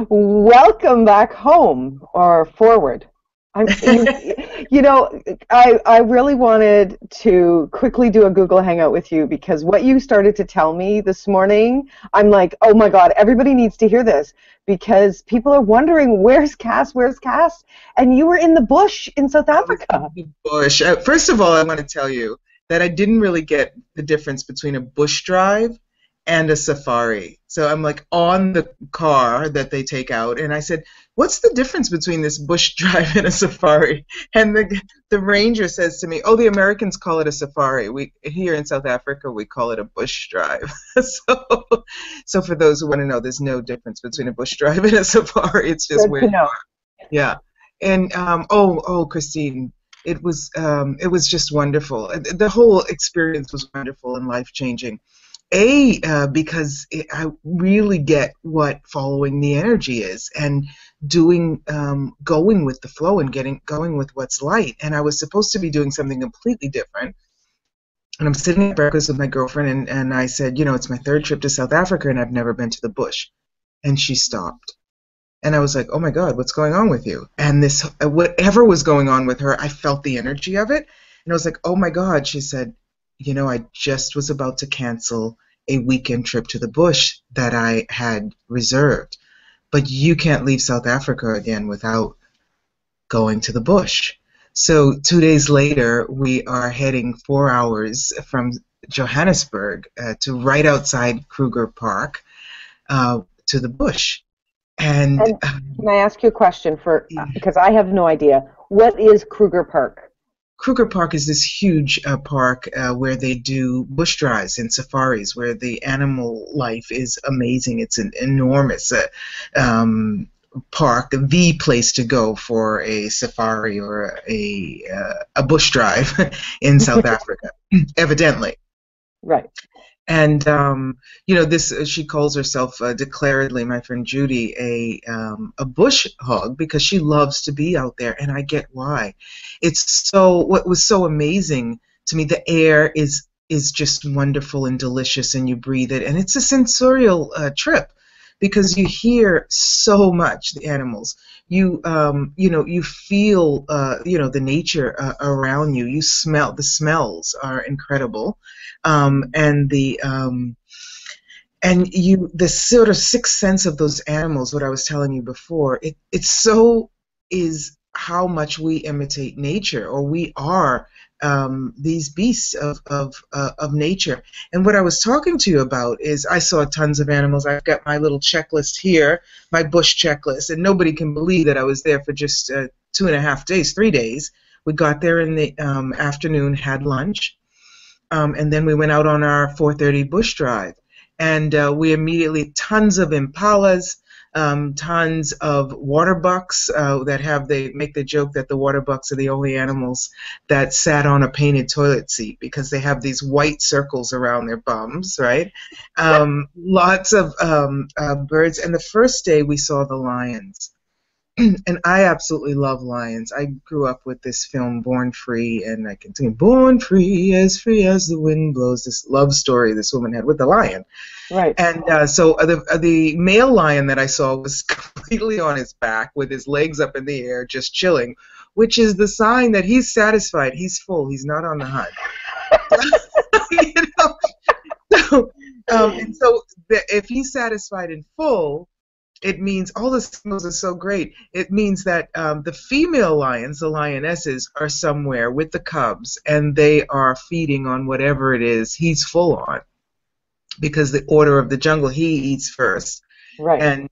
Welcome back home or forward. I'm you know, I really wanted to quickly do a Google Hangout with you because what you started to tell me this morning, I'm like, oh my God, everybody needs to hear this because people are wondering where's Cass, where's Cass? And you were in the bush in South I was in Africa. the bush. First of all, I want to tell you that I didn't really get the difference between a bush drive and a safari. So I'm like on the car that they take out, and I said, "What's the difference between this bush drive and a safari?" And the ranger says to me, "Oh, the Americans call it a safari. We here in South Africa we call it a bush drive." So, so for those who want to know, there's no difference between a bush drive and a safari. It's just Good where to you know. are. Yeah. And Christine, it was just wonderful. The whole experience was wonderful and life changing. Because I really get what following the energy is and going with the flow and getting going with what's light. And I was supposed to be doing something completely different. And I'm sitting at breakfast with my girlfriend, and I said, it's my third trip to South Africa, and I've never been to the bush. And she stopped. And I was like, oh my God, what's going on with you? And this, whatever was going on with her, I felt the energy of it. And I was like, oh my God. She said, I just was about to cancel a weekend trip to the bush that I had reserved. But you can't leave South Africa again without going to the bush. So 2 days later, we are heading 4 hours from Johannesburg to right outside Kruger Park to the bush. And And can I ask you a question for because I have no idea. What is Kruger Park? Kruger Park is this huge park where they do bush drives and safaris, where the animal life is amazing. It's an enormous um, park, the place to go for a safari or a bush drive in South Africa, evidently. Right. And this she calls herself declaredly, my friend Judy, a bush hog because she loves to be out there, and I get why. What was so amazing to me. The air is just wonderful and delicious, and you breathe it, and it's a sensorial trip because you hear so much the animals. You feel the nature around you. You smell the smells are incredible, and the sort of sixth sense of those animals, what I was telling you before, it so is how much we imitate nature, or we are these beasts of nature. And what I was talking to you about is I saw tons of animals. I've got my little checklist here, my bush checklist, and nobody can believe that I was there for just 2.5 days, 3 days. We got there in the afternoon, had lunch, and then we went out on our 4:30 bush drive, and we immediately tons of impalas, tons of water bucks they make the joke that the water bucks are the only animals that sat on a painted toilet seat because they have these white circles around their bums, right? Lots of birds, and the first day we saw the lions. And I absolutely love lions. I grew up with this film, Born Free, and I can sing free as the wind blows, this love story this woman had with the lion. Right. And so the male lion that I saw was completely on his back with his legs up in the air, just chilling, which is the sign that he's satisfied. He's full. He's not on the hunt. you know? If he's satisfied and full, it means all the signals are so great. It means that the female lions, the lionesses, are somewhere with the cubs, and they are feeding on whatever it is he's full on, because the order of the jungle, he eats first. Right. And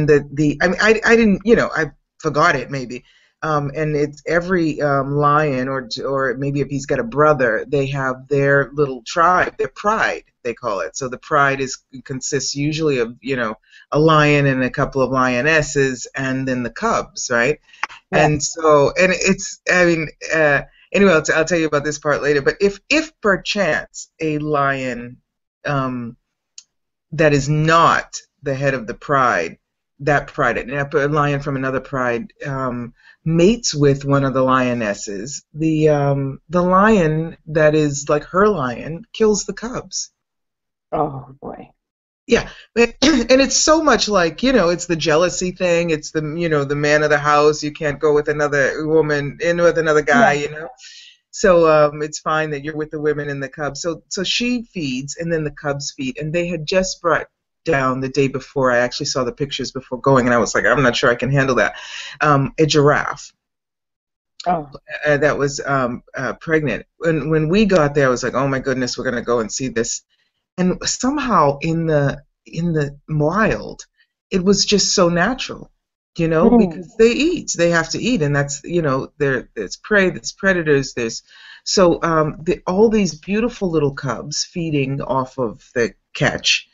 the I mean I didn't, I forgot it maybe. And it's every lion, or maybe if he's got a brother, they have their little tribe, their pride, they call it. So the pride consists usually of, a lion and a couple of lionesses, and then the cubs, right? Yeah. Anyway, I'll tell you about this part later. But if perchance a lion that is not the head of the pride, that pride, a lion from another pride, mates with one of the lionesses, the lion that is like her lion kills the cubs. Oh boy. Yeah, and it's so much like, it's the jealousy thing. It's the man of the house. You can't go with another woman in with another Yeah. guy. So it's fine that you're with the women and the cubs. So she feeds, and then the cubs feed, and they had just brought down the day before. I actually saw the pictures before going, and I was like, I'm not sure I can handle that. A giraffe Oh. that was pregnant. When we got there, I was like, oh my goodness, we're gonna go and see this. And somehow in the wild, it was just so natural, Hmm. because they have to eat, and that's there's prey, there's predators, there's so all these beautiful little cubs feeding off of the catch,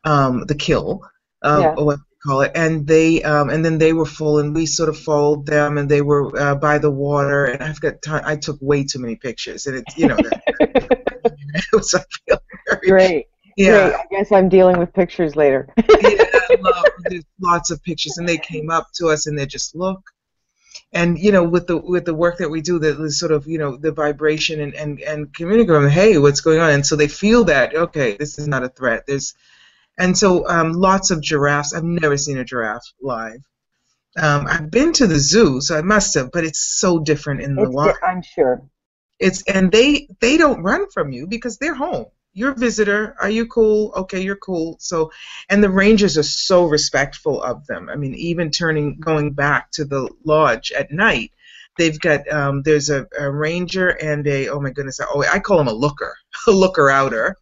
the kill, Yeah. or what they call it, and then they were full, and we sort of followed them, and they were by the water, and I've got time. I took way too many pictures, and it's that it was I feel very Great. Great. yeah. I guess I'm dealing with pictures later. Yeah, there's lots of pictures, and they came up to us, and they just look. And with the work that we do, the sort of the vibration and communicate with them, hey, what's going on? And so they feel that okay, this is not a threat. And so lots of giraffes. I've never seen a giraffe live. I've been to the zoo, so I must have, but it's so different in the wild. I'm sure. And they don't run from you because they're home. You're a visitor. Are you cool? Okay, you're cool. So, and the rangers are so respectful of them. I mean, even going back to the lodge at night, they've got there's a ranger and oh my goodness, I call him a looker, a looker outer.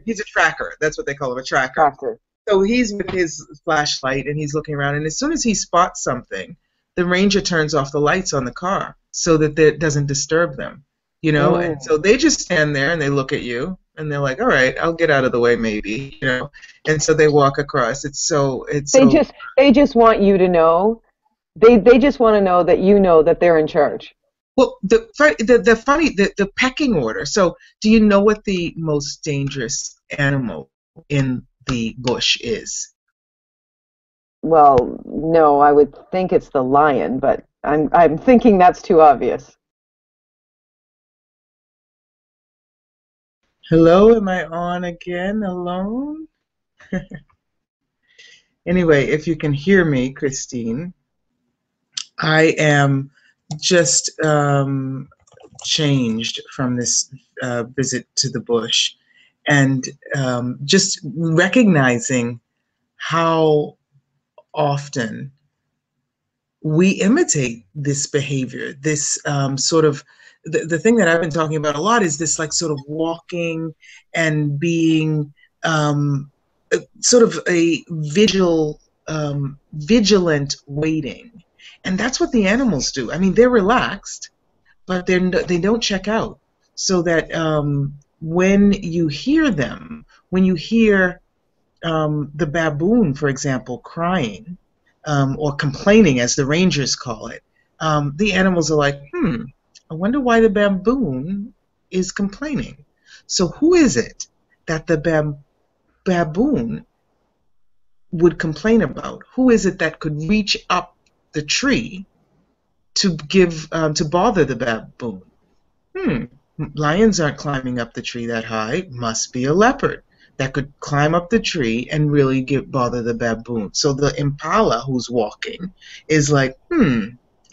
He's a tracker. That's what they call him, a tracker. Doctor. So he's with his flashlight and he's looking around, and as soon as he spots something, the ranger turns off the lights on the car so that it doesn't disturb them, And Mm. so they just stand there and they look at you and they're like, "All right, I'll get out of the way, maybe." And so they walk across. They just they just want you to know. They just want to know that you know that they're in charge. well. The funny the pecking order. So, do you know what the most dangerous animal in the bush is? Well, no, I would think it's the lion, but I'm thinking that's too obvious. Hello, am I on again alone? Anyway, if you can hear me, Christine, I am just changed from this visit to the bush, and just recognizing how often we imitate this behavior, this sort of the thing that I've been talking about a lot is this like sort of walking and being sort of a vigilant waiting, and that's what the animals do. I mean, they're relaxed, but they don't check out. So that when you hear them, when you hear the baboon, for example, crying or complaining, as the rangers call it, the animals are like, I wonder why the baboon is complaining. So who is it that the baboon would complain about? Who is it that could reach up the tree to bother the baboon? Hmm, lions aren't climbing up the tree that high. Must be a leopard that could climb up the tree and really bother the baboon. So the impala who's walking is like,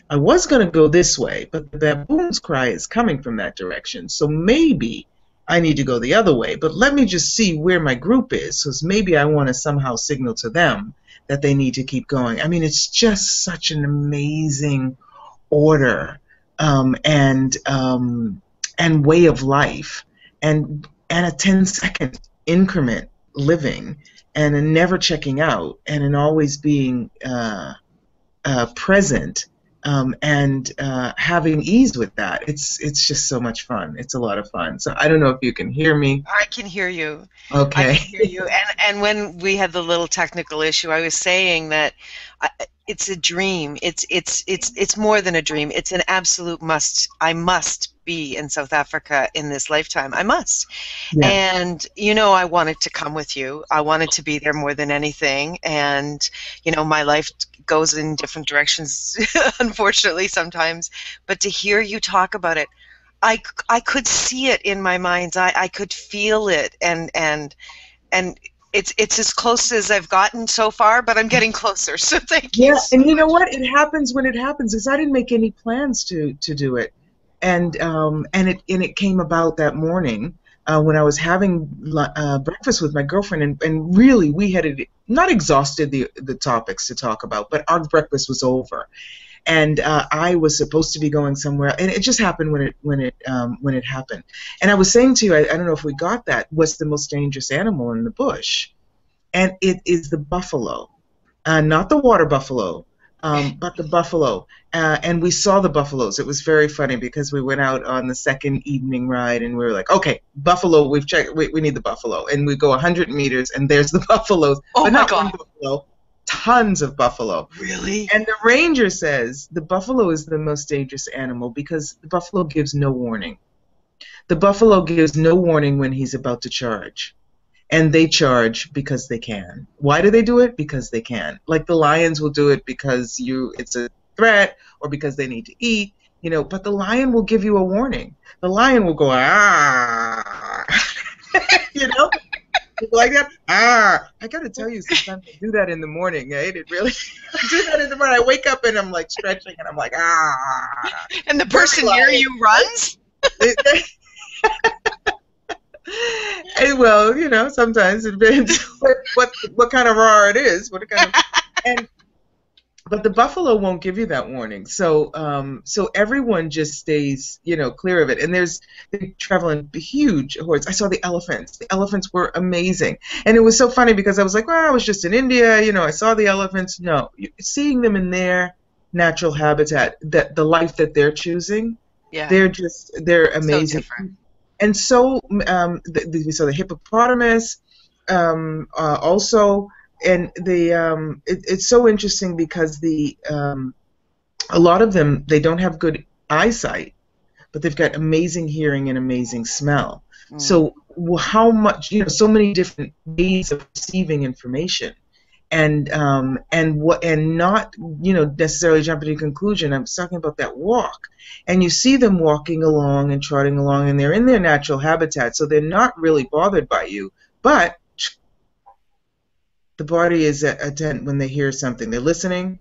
I was going to go this way, but the baboon's cry is coming from that direction. So maybe I need to go the other way. But let me just see where my group is, because maybe I want to somehow signal to them that they need to keep going. I mean, it's just such an amazing order and way of life, and a 10-second increment living, and a never checking out, and an always being present, and having ease with that. It's just so much fun. It's a lot of fun. So I don't know if you can hear me. I can hear you. I Okay. can hear you. And when we had the little technical issue, I was saying that I, it's a dream. It's more than a dream. It's an absolute must. I must be in South Africa in this lifetime. I must. Yeah. And I wanted to come with you. I wanted to be there more than anything. And my life goes in different directions, unfortunately sometimes. But to hear you talk about it, I could see it in my mind's eye. I could feel it, and it's as close as I've gotten so far, but I'm getting closer. So thank you. Yeah, So and you know much. what? It happens when it happens. Because I didn't make any plans to do it, and it came about that morning when I was having breakfast with my girlfriend, and really we had not exhausted the topics to talk about, but our breakfast was over, and I was supposed to be going somewhere, and it just happened when it happened. And I was saying to you, I don't know if we got that. What's the most dangerous animal in the bush? And it is the buffalo, not the water buffalo, but the buffalo. And we saw the buffaloes. It was very funny because we went out on the second evening ride and we were like, okay, buffalo, we've checked, we need the buffalo. And we go 100 meters and there's the buffaloes, Oh but my not one God. buffalo, tons of buffalo. Really? And the ranger says the buffalo is the most dangerous animal because the buffalo gives no warning. The buffalo gives no warning when he's about to charge. And they charge because they can. Why do they do it? Because they can. Like the lions will do it because it's a threat or because they need to eat, but the lion will give you a warning. The lion will go, ah, people like that. Ah, I got to tell you, sometimes I do that in the morning, right? It really, I do that in the morning. I wake up and I'm like stretching and I'm like, ah. And the person near you runs? Well, sometimes it depends what kind of roar it is, but the buffalo won't give you that warning. So everyone just stays, clear of it. And they travel in huge hordes. I saw the elephants. The elephants were amazing, and it was so funny because I was like, well, I was just in India, I saw the elephants. No, seeing them in their natural habitat, that the life that they're choosing, Yeah. they're amazing. So different. And so we saw the hippopotamus also, and it's so interesting because a lot of them, they don't have good eyesight, but they've got amazing hearing and amazing smell. So how much, so many different ways of receiving information. And not necessarily jumping to a conclusion. I was talking about that walk, and you see them walking along and trotting along, and they're in their natural habitat, so they're not really bothered by you. But the body is attent when they hear something. They're listening,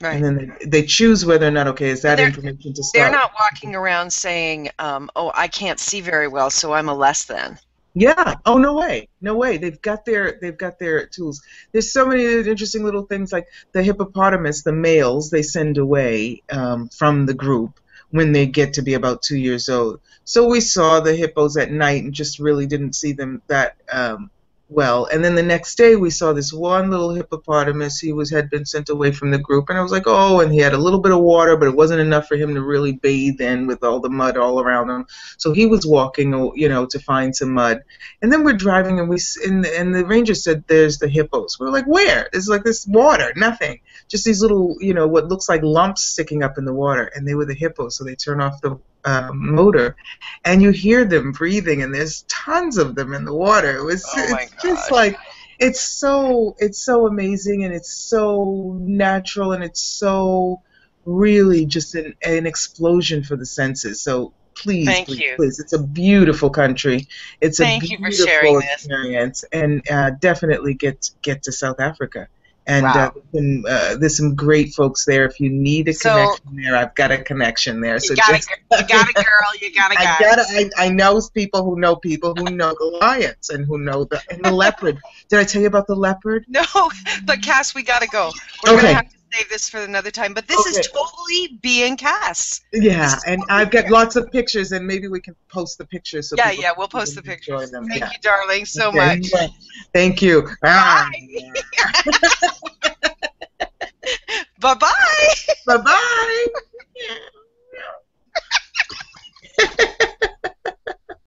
Right. and then they choose whether or not, okay, is that information to stop. They're not walking around saying, "Oh, I can't see very well, so I'm a less than." Yeah. Oh, no way. No way. They've got their tools. There's so many interesting little things, like the hippopotamus, the males, they send away from the group when they get to be about 2 years old. So we saw the hippos at night and just really didn't see them that well. And then the next day we saw this one little hippopotamus. He had been sent away from the group, and I was like, oh, and he had a little bit of water, but it wasn't enough for him to really bathe in with all the mud all around him. So he was walking, to find some mud. And then we're driving, and and the ranger said, there's the hippos. We're like, where? There's like this water, nothing. Just these little, what looks like lumps sticking up in the water. And they were the hippos, so they turn off the motor, and you hear them breathing, and there's tons of them in the water. It's just like, it's so amazing, and it's so natural, and it's so really just an explosion for the senses. So please, please, it's a beautiful country. It's a beautiful experience, and definitely get to South Africa. And there's some great folks there. If you need a connection there, I've got a connection there. So you got a girl. You got a guy. I know people who know the lions and who know the leopard. Did I tell you about the leopard? No, but Kass, we gotta go. We're gonna have to save this for another time. But this is totally being Kass. Yeah, and I've got lots of pictures, and maybe we can post the pictures. So we'll post the pictures. Them. Thank you, darling, so much. Yeah. Thank you. Bye. Bye-bye. Bye-bye.